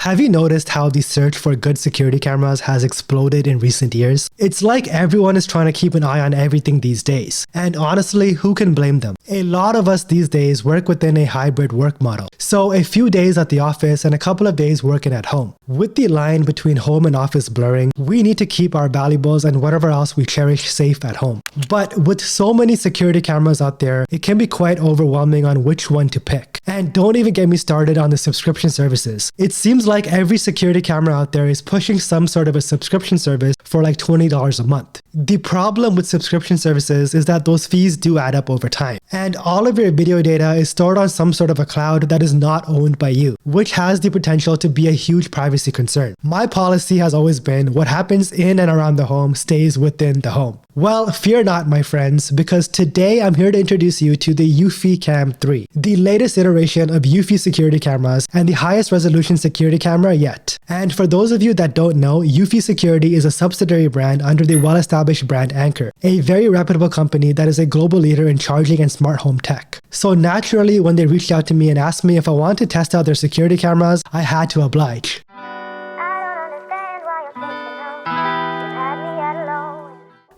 Have you noticed how the search for good security cameras has exploded in recent years? It's like everyone is trying to keep an eye on everything these days. And honestly, who can blame them? A lot of us these days work within a hybrid work model. So a few days at the office and a couple of days working at home. With the line between home and office blurring, we need to keep our valuables and whatever else we cherish safe at home. But with so many security cameras out there, it can be quite overwhelming on which one to pick. And don't even get me started on the subscription services. It seems like every security camera out there is pushing some sort of a subscription service for like $20 a month. The problem with subscription services is that those fees do add up over time. And all of your video data is stored on some sort of a cloud that is not owned by you, which has the potential to be a huge privacy concern. My policy has always been what happens in and around the home stays within the home. Well, fear not, my friends, because today I'm here to introduce you to the Eufy Cam 3, the latest iteration of Eufy security cameras and the highest resolution security camera yet. And for those of you that don't know, Eufy Security is a subsidiary brand under the well-established brand Anker, a very reputable company that is a global leader in charging and smart home tech. So naturally, when they reached out to me and asked me if I wanted to test out their security cameras, I had to oblige.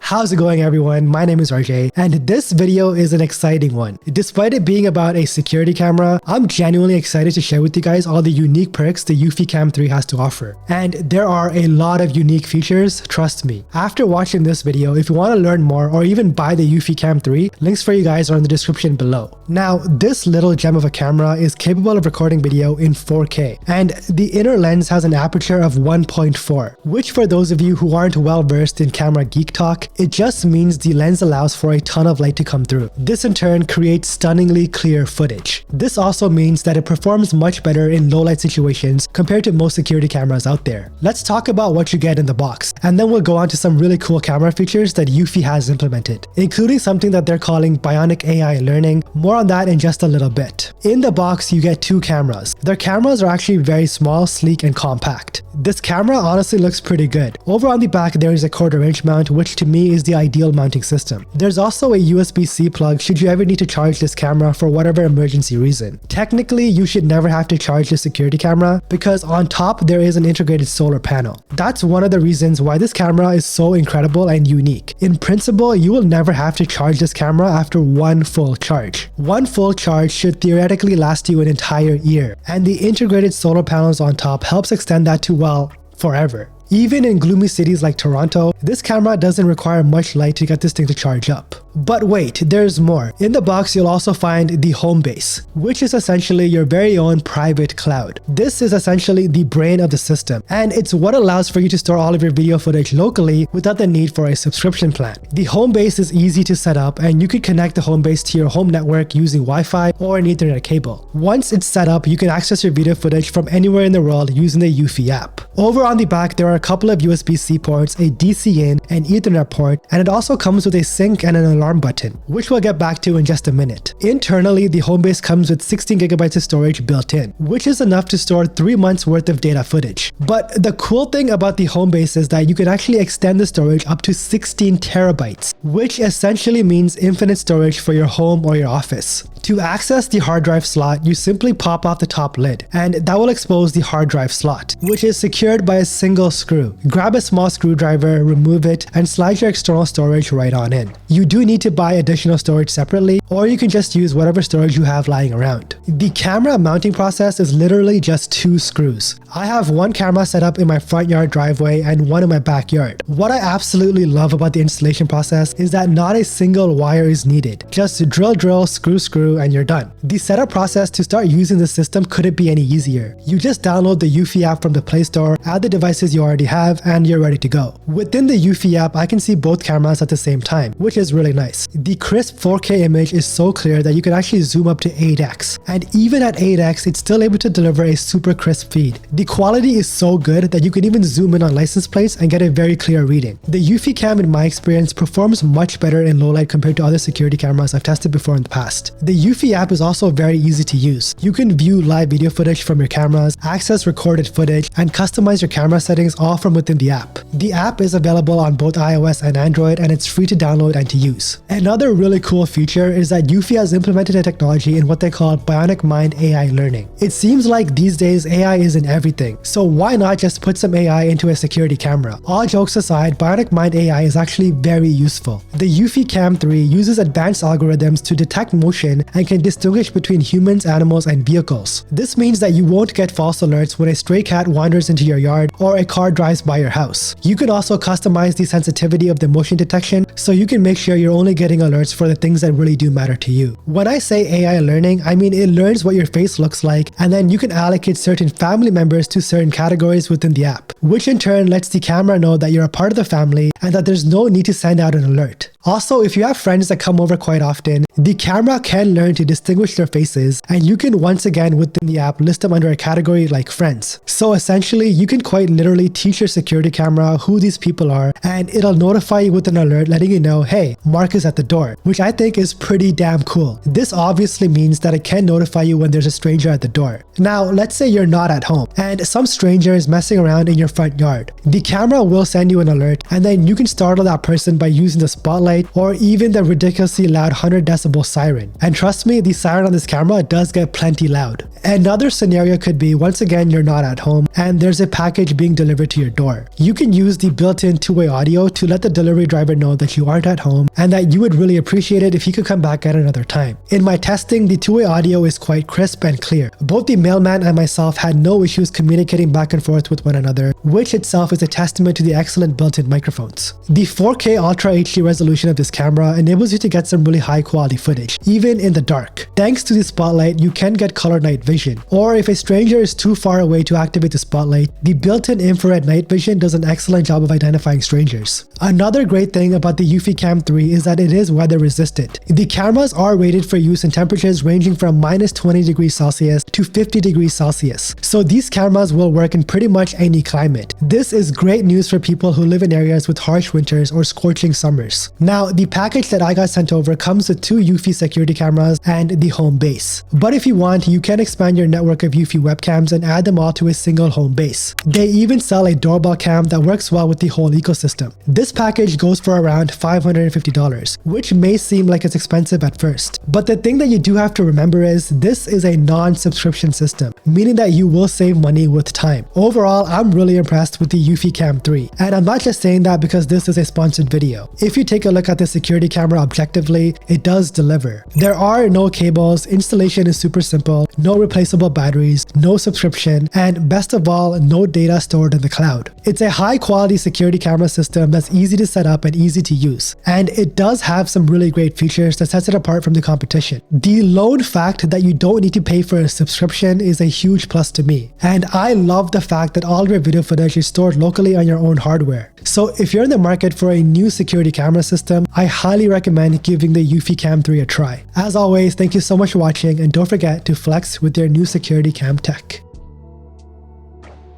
How's it going, everyone? My name is RJ, and this video is an exciting one. Despite it being about a security camera, I'm genuinely excited to share with you guys all the unique perks the Eufy Cam 3 has to offer. And there are a lot of unique features, trust me. After watching this video, if you want to learn more or even buy the Eufy Cam 3, links for you guys are in the description below. Now, this little gem of a camera is capable of recording video in 4K, and the inner lens has an aperture of 1.4, which for those of you who aren't well versed in camera geek talk, it just means the lens allows for a ton of light to come through. This in turn creates stunningly clear footage. This also means that it performs much better in low light situations compared to most security cameras out there. Let's talk about what you get in the box, and then we'll go on to some really cool camera features that Eufy has implemented, including something that they're calling Bionic AI learning. More on that in just a little bit. In the box, you get two cameras. Their cameras are actually very small, sleek, and compact. This camera honestly looks pretty good. Over on the back, there is a 1/4 inch mount, which to me is the ideal mounting system. There's also a USB-C plug should you ever need to charge this camera for whatever emergency reason. Technically, you should never have to charge the security camera because on top there is an integrated solar panel. That's one of the reasons why this camera is so incredible and unique. In principle, you will never have to charge this camera after one full charge. One full charge should theoretically last you an entire year, and the integrated solar panels on top helps extend that to, well, forever. Even in gloomy cities like Toronto, this camera doesn't require much light to get this thing to charge up. But wait, there's more. In the box, you'll also find the home base, which is essentially your very own private cloud. This is essentially the brain of the system, and it's what allows for you to store all of your video footage locally without the need for a subscription plan. The home base is easy to set up, and you could connect the home base to your home network using Wi-Fi or an Ethernet cable. Once it's set up, you can access your video footage from anywhere in the world using the Eufy app. Over on the back, there are a couple of USB-C ports, a DC in, an Ethernet port, and it also comes with a sync and an alarm button, which we'll get back to in just a minute. Internally, the home base comes with 16 gigabytes of storage built in, which is enough to store 3 months worth of data footage. But the cool thing about the home base is that you can actually extend the storage up to 16 terabytes, which essentially means infinite storage for your home or your office. To access the hard drive slot, you simply pop off the top lid, and that will expose the hard drive slot, which is secured by a single screw. Grab a small screwdriver, remove it, and slide your external storage right on in. You do need to buy additional storage separately, or you can just use whatever storage you have lying around. The camera mounting process is literally just 2 screws. I have one camera set up in my front yard driveway and one in my backyard. What I absolutely love about the installation process is that not a single wire is needed. Just drill, screw, and you're done. The setup process to start using the system couldn't be any easier. You just download the Eufy app from the Play Store, add the devices you already have, and you're ready to go. Within the Eufy app, I can see both cameras at the same time, which is really nice. The crisp 4K image is so clear that you can actually zoom up to 8x, and even at 8x, it's still able to deliver a super crisp feed. The quality is so good that you can even zoom in on license plates and get a very clear reading. The Eufy Cam, in my experience, performs much better in low light compared to other security cameras I've tested before in the past. The Eufy app is also very easy to use. You can view live video footage from your cameras, access recorded footage, and customize your camera settings all from within the app. The app is available on both iOS and Android, and it's free to download and to use. use. Another really cool feature is that Eufy has implemented a technology in what they call BionicMind AI learning. It seems like these days AI is in everything, so why not just put some AI into a security camera? All jokes aside, BionicMind AI is actually very useful. The Eufy Cam 3 uses advanced algorithms to detect motion and can distinguish between humans, animals, and vehicles. This means that you won't get false alerts when a stray cat wanders into your yard or a car drives by your house. You can also customize the sensitivity of the motion detection so you can make sure you're only getting alerts for the things that really do matter to you. When I say AI learning, I mean it learns what your face looks like, and then you can allocate certain family members to certain categories within the app, which in turn lets the camera know that you're a part of the family and that there's no need to send out an alert. Also, if you have friends that come over quite often, the camera can learn to distinguish their faces, and you can once again within the app list them under a category like friends. So essentially, you can quite literally teach your security camera who these people are, and it'll notify you with an alert letting you know, hey, Mark is at the door, which I think is pretty damn cool. This obviously means that it can notify you when there's a stranger at the door. Now, let's say you're not at home, and some stranger is messing around in your front yard. The camera will send you an alert, and then you can startle that person by using the spotlight or even the ridiculously loud 100 decibel siren. And trust me, the siren on this camera does get plenty loud. Another scenario could be, once again, you're not at home and there's a package being delivered to your door. You can use the built-in two-way audio to let the delivery driver know that you aren't at home and that you would really appreciate it if he could come back at another time. In my testing, the two-way audio is quite crisp and clear. Both the mailman and myself had no issues communicating back and forth with one another, which itself is a testament to the excellent built-in microphones. The 4K Ultra HD resolution of this camera enables you to get some really high quality footage, even in the dark. Thanks to the spotlight, you can get color night vision, or if a stranger is too far away to activate the spotlight, the built-in infrared night vision does an excellent job of identifying strangers. Another great thing about the Eufy Cam 3 is that it is weather resistant. The cameras are rated for use in temperatures ranging from -20 degrees Celsius to 50 degrees Celsius, so these cameras will work in pretty much any climate. This is great news for people who live in areas with harsh winters or scorching summers. Now, the package that I got sent over comes with 2 Eufy security cameras and the home base. But if you want, you can expand your network of Eufy webcams and add them all to a single home base. They even sell a doorbell cam that works well with the whole ecosystem. This package goes for around $550, which may seem like it's expensive at first. But the thing that you do have to remember is this is a non-subscription system, meaning that you will save money with time. Overall, I'm really impressed with the Eufy Cam 3, and I'm not just saying that because this is a sponsored video. If you take a look at the security camera objectively, it does deliver. There are no cables, installation is super simple, no replaceable batteries, no subscription, and best of all, no data stored in the cloud. It's a high quality security camera system that's easy to set up and easy to use, and it does have some really great features that sets it apart from the competition. The lone fact that you don't need to pay for a subscription is a huge plus to me, and I love the fact that all your video footage is stored locally on your own hardware. So if you're in the market for a new security camera system, I highly recommend giving the Eufy Cam 3 a try. As always, thank you so much for watching, and don't forget to flex with your new security cam tech.